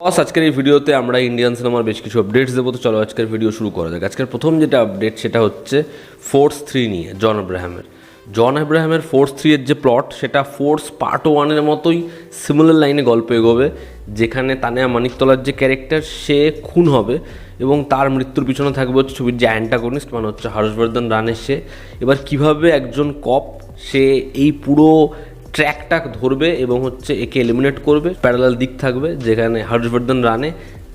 আজকের এই ভিডিওতে আমরা ইন্ডিয়ান সিনেমার বেশ কিছু আপডেটস দেবো। তো চলো আজকের ভিডিও শুরু করা যাক। আজকের প্রথম যেটা আপডেট সেটা হচ্ছে ফোর্স 3 নিয়ে জন আব্রাহামের ফোর্স 3 এর যে প্লট সেটা ফোর্স পার্ট 1-এর মতোই সিমিলার লাইনে গল্প এগোবে, যেখানে তানিয়া মানিকতলার যে ক্যারেক্টার সে খুন হবে এবং তার মৃত্যুর পিছনে থাকবে হচ্ছে ছবির যে অ্যান্টাগনিস্ট মানে হচ্ছে হর্ষবর্ধন রানের সে এবার কিভাবে একজন কপ সে এই পুরো ট্র্যাকটা ধরবে এবং হচ্ছে একে এলিমিনেট করবে। প্যারালাল দিক থাকবে যেখানে হর্ষবর্ধন রানে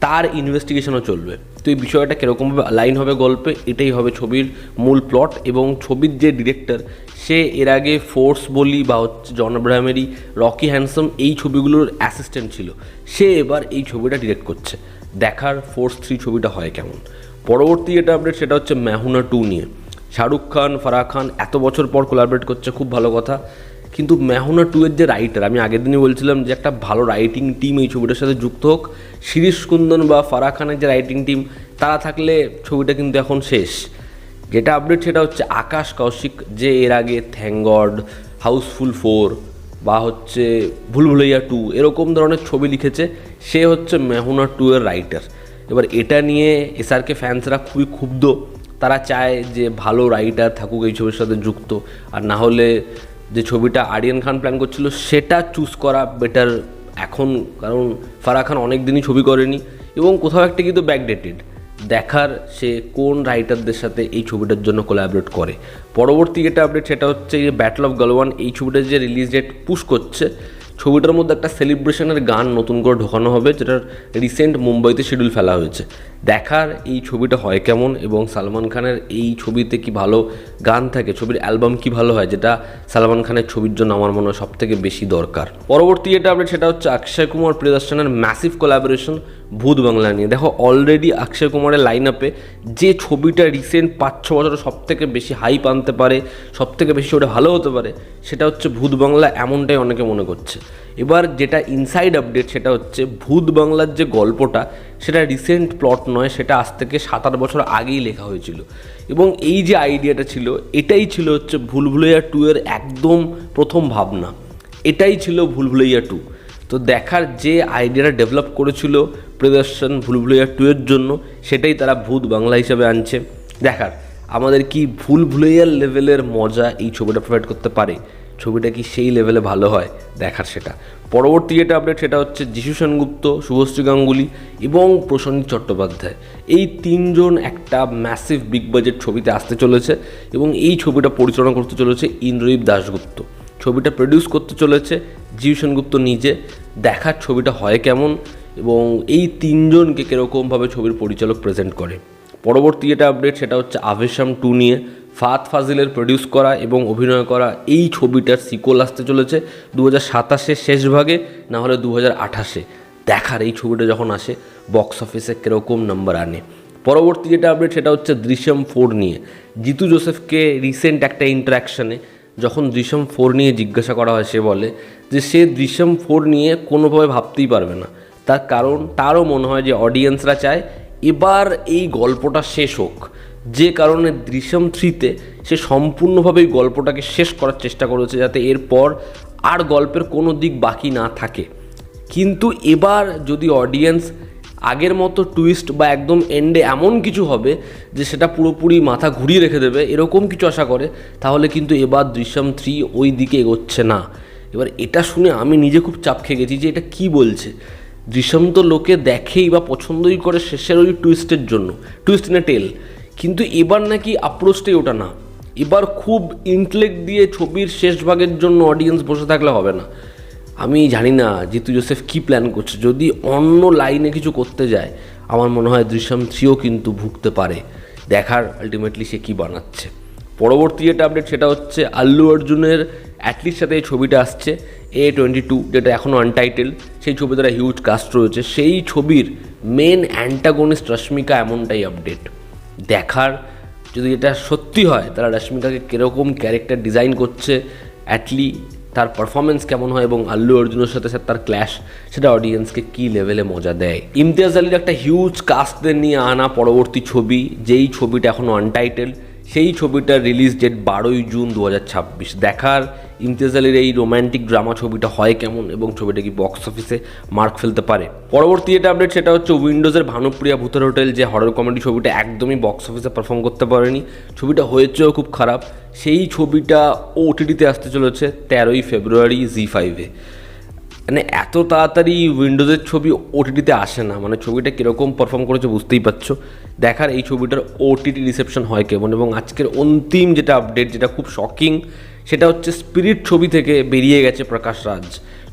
তার ইনভেস্টিগেশনও চলবে। তো এই বিষয়টা কীরকমভাবে লাইন হবে গল্পে, এটাই হবে ছবির মূল প্লট। এবং ছবির যে ডিরেক্টর সে এর আগে ফোর্স বলি বা হচ্ছে জন আব্রাহামেরই রকি হ্যান্ডসাম এই ছবিগুলোর অ্যাসিস্ট্যান্ট ছিল, সে এবার এই ছবিটা ডিরেক্ট করছে। দেখার ফোর্স 3 ছবিটা হয় কেমন। পরবর্তী যেটা আপডেট সেটা হচ্ছে মেহুনা 2 নিয়ে। শাহরুখ খান ফারাহ খান এত বছর পর কোলাবরেট করছে, খুব ভালো কথা। কিন্তু মেহুনা 2 এর যে রাইটার, আমি আগের দিনই বলছিলাম যে একটা ভালো রাইটিং টিম এই ছবিটার সাথে যুক্ত হোক। শিরিশ কুন্দন বা ফারাহ খানের যে রাইটিং টিম তারা থাকলে ছবিটা কিন্তু এখন শেষ। যেটা আপডেট সেটা হচ্ছে আকাশ কৌশিক, যে এর আগে থ্যাঙ্ক গড, হাউসফুল 4 বা হচ্ছে ভুল ভুলাইয়া 2 এরকম ধরনের ছবি লিখেছে, সে হচ্ছে মেহুনা 2 এর রাইটার। এবার এটা নিয়ে এসআরকে ফ্যান্সরা খুবই ক্ষুব্ধ। তারা চায় যে ভালো রাইটার থাকুক এই ছবির সাথে যুক্ত, আর না হলে যে ছবিটা আরিয়ান খান প্ল্যান করছিল সেটা চুজ করা বেটার এখন, কারণ ফারাহ খান অনেক দিনই ছবি করেনি এবং কোথাও একটা কিন্তু ব্যাকডেটেড। দেখার সে কোন রাইটারদের সাথে এই ছবিটার জন্য কোলাবরেট করে। পরবর্তী যেটা আপডেট সেটা হচ্ছে যে ব্যাটল অফ গালওয়ান এই ছবিটার যে রিলিজ ডেট পুশ করছে, ছবিটার মধ্যে একটা সেলিব্রেশনের গান নতুন করে ঢোকানো হবে, যেটার রিসেন্ট মুম্বাইতে শিডিউল ফেলা হয়েছে। দেখার এই ছবিটা হয় কেমন এবং সালমান খানের এই ছবিতে কি ভালো গান থাকে, ছবির অ্যালবাম কি ভালো হয়, যেটা সালমান খানের ছবির জন্য আমার মনে হয় সবথেকে বেশি দরকার। পরবর্তী যেটা আপডেট সেটা হচ্ছে অক্ষয় কুমার প্রিয়দর্শনের ম্যাসিভ কোলাবোরেশন ভূত বাংলা নিয়ে। দেখো অলরেডি অক্ষয় কুমারের লাইন আপে যে ছবিটা রিসেন্ট 5-6 বছরে সবথেকে বেশি হাইপ আনতে পারে, সবথেকে বেশি ওটা ভালো হতে পারে, সেটা হচ্ছে ভূত বাংলা, এমনটাই অনেকে মনে করছে। এবার যেটা ইনসাইড আপডেট সেটা হচ্ছে ভূত বাংলার যে গল্পটা সেটা রিসেন্ট প্লট নয়, সেটা আজ থেকে 7-8 বছর আগেই লেখা হয়েছিল এবং এই যে আইডিয়াটা ছিল এটাই ছিল হচ্ছে ভুল ভুলাইয়া 2 এর একদম প্রথম ভাবনা, এটাই ছিল ভুল ভুলাইয়া 2। তো দেখার যে আইডিয়াটা ডেভেলপ করেছিল প্রিয়দর্শন ভুল ভুলাইয়া 2 এর জন্য, সেটাই তারা ভূত বাংলা হিসেবে আনছে। দেখার আমাদের কি ভুল ভুলাইয়ার লেভেলের মজা এই ছবিটা প্রোভাইড করতে পারে, ছবিটা কি সেই লেভেলে ভালো হয়, দেখার সেটা। পরবর্তী যেটা আপডেট সেটা হচ্ছে যিশু সেনগুপ্ত, শুভশ্রী গাঙ্গুলি এবং প্রসেনজিৎ চট্টোপাধ্যায় এই তিনজন একটা ম্যাসিভ বিগ বাজেট ছবিতে আসতে চলেছে এবং এই ছবিটা পরিচালনা করতে চলেছে ইন্দ্রদীপ দাশগুপ্ত। ছবিটা প্রডিউস করতে চলেছে যিশু সেনগুপ্ত নিজে। দেখার ছবিটা হয় কেমন এবং এই তিনজনকে কীরকমভাবে ছবির পরিচালক প্রেজেন্ট করে। পরবর্তী যেটা আপডেট সেটা হচ্ছে আভেশাম 2 নিয়ে। ফাহাদ ফাজিলের প্রডিউস করা এবং অভিনয় করা এই ছবিটার সিকোয়েল আসতে চলেছে 2027-এর শেষ ভাগে, না হলে 2028-এ। দেখার এই ছবিটা যখন আসে বক্স অফিসে কীরকম নাম্বার আনে। পরবর্তী যেটা আপডেট সেটা হচ্ছে দৃশ্যম 4 নিয়ে। জিতু জোসেফকে রিসেন্ট একটা ইন্টারাকশানে যখন দৃশ্যম 4 নিয়ে জিজ্ঞাসা করা হয়, সে বলে যে সে দৃশ্যম 4 নিয়ে কোনোভাবে ভাবতেই পারবে না। তার কারণ তারও মনে হয় যে অডিয়েন্সরা চায় এবার এই গল্পটা শেষ হোক, যে কারণে দৃশ্যম 3-তে সে সম্পূর্ণভাবে এই গল্পটাকে শেষ করার চেষ্টা করেছে, যাতে এরপর আর গল্পের কোনো দিক বাকি না থাকে। কিন্তু এবার যদি অডিয়েন্স আগের মতো টুইস্ট বা একদম এন্ডে এমন কিছু হবে যে সেটা পুরোপুরি মাথা ঘুরিয়ে রেখে দেবে, এরকম কিছু আশা করে, তাহলে কিন্তু এবার দৃশ্যম 3 ওই দিকে এগোচ্ছে না। এবার এটা শুনে আমি নিজে খুব চাপ খেয়ে গেছি যে এটা কি বলছে। দৃশ্যম তো লোকে দেখেই বা পছন্দই করে শেষের ওই টুইস্টের জন্য, টুইস্ট ইন এ টেল, কিন্তু এবার নাকি অ্যাপ্রোচটাই ওটা না। এবার খুব ইন্টেলেক্ট দিয়ে ছবির শেষ ভাগের জন্য অডিয়েন্স বসে থাকলে হবে না। আমি জানি না জিতু জোসেফ কী প্ল্যান করছে, যদি অন্য লাইনে কিছু করতে যায় আমার মনে হয় দৃশ্যম 3ও কিন্তু ভুগতে পারে। দেখার আলটিমেটলি সে কী বানাচ্ছে। পরবর্তী যেটা আপডেট সেটা হচ্ছে আল্লু অর্জুনের অ্যাটলিস্ট সাথে এই ছবিটা আসছে A22, যেটা এখনও আনটাইটেল। সেই ছবি দ্বারা হিউজ কাস্ট রয়েছে, সেই ছবির মেন অ্যান্টাগনিস্ট রশ্মিকা, এমনটাই আপডেট। দেখার যদি এটা সত্যি হয় তারা রশ্মিকাকে কীরকম ক্যারেক্টার ডিজাইন করছে, অ্যাটলি তার পারফরমেন্স কেমন হয় এবং আল্লু অর্জুনের সাথে তার ক্ল্যাশ সেটা অডিয়েন্সকে কী লেভেলে মজা দেয়। ইমতিয়াজ আলীর একটা হিউজ কাস্টদের নিয়ে আনা পরবর্তী ছবি, যেই ছবিটা এখনও আনটাইটেল, সেই ছবিটার রিলিজ ডেট 12ই জুন 2026। দেখার ইমতিয়াজ আলীর এই রোম্যান্টিক ড্রামা ছবিটা হয় কেমন এবং ছবিটা কি বক্স অফিসে মার্ক ফেলতে পারে। পরবর্তী যেটা আপডেট সেটা হচ্ছে উইন্ডোজের ভানুপ্রিয়া ভূতের হোটেল, যে হরর কমেডি ছবিটা একদমই বক্স অফিসে পারফর্ম করতে পারেনি, ছবিটা হয়েছেও খুব খারাপ। সেই ছবিটা ওটিটিতে আসতে চলেছে 13ই ফেব্রুয়ারি জি5-এ। মানে এত তাড়াতাড়ি উইন্ডোজের ছবি ওটিটিতে আসে না, মানে ছবিটা কীরকম পারফর্ম করেছে বুঝতেই পারছো। দেখার এই ছবিটার ওটিটি রিসেপশন হয় কেমন। এবং আজকের অন্তিম যেটা আপডেট, যেটা খুব শকিং, সেটা হচ্ছে স্পিরিট ছবি থেকে বেরিয়ে গেছে প্রকাশ রাজ।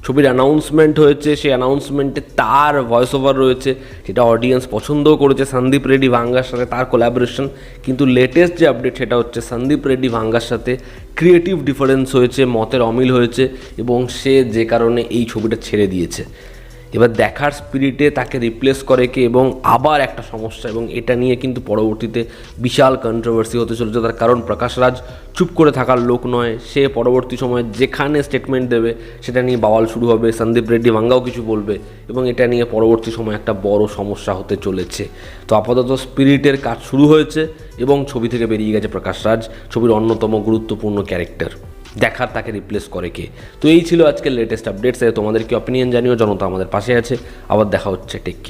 ছবির অ্যানাউন্সমেন্ট হয়েছে, সেই অ্যানাউন্সমেন্টে তার ভয়েস ওভার রয়েছে, যেটা অডিয়েন্স পছন্দও করেছে সন্দীপ রেড্ডি ভাঙ্গার সাথে তার কোলাবোরেশন। কিন্তু লেটেস্ট যে আপডেট সেটা হচ্ছে সন্দীপ রেড্ডি ভাঙ্গার সাথে ক্রিয়েটিভ ডিফারেন্স হয়েছে, মতের অমিল হয়েছে এবং সে যে কারণে এই ছবিটা ছেড়ে দিয়েছে। এবার দেখার স্পিরিটে তাকে রিপ্লেস করে কে এবং আবার একটা সমস্যা, এবং এটা নিয়ে কিন্তু পরবর্তীতে বিশাল কন্ট্রোভার্সি হতে চলেছে। তার কারণ প্রকাশ রাজ চুপ করে থাকার লোক নয়, সে পরবর্তী সময়ে যেখানে স্টেটমেন্ট দেবে সেটা নিয়ে বাওয়াল শুরু হবে, সন্দীপ রেড্ডি ভাঙ্গাও কিছু বলবে এবং এটা নিয়ে পরবর্তী সময়ে একটা বড় সমস্যা হতে চলেছে। তো আপাতত স্পিরিটের কাজ শুরু হয়েছে এবং ছবি থেকে বেরিয়ে গেছে প্রকাশ রাজ, ছবির অন্যতম গুরুত্বপূর্ণ ক্যারেক্টার। দেখার তাকে রিপ্লেস করে কে। তো এই ছিল আজকের লেটেস্ট আপডেটস। তোমাদের কি অপিনিয়ন জানিও, জনতা আমাদের পাশে আছে। আবার দেখা হচ্ছে, টেক কেয়ার।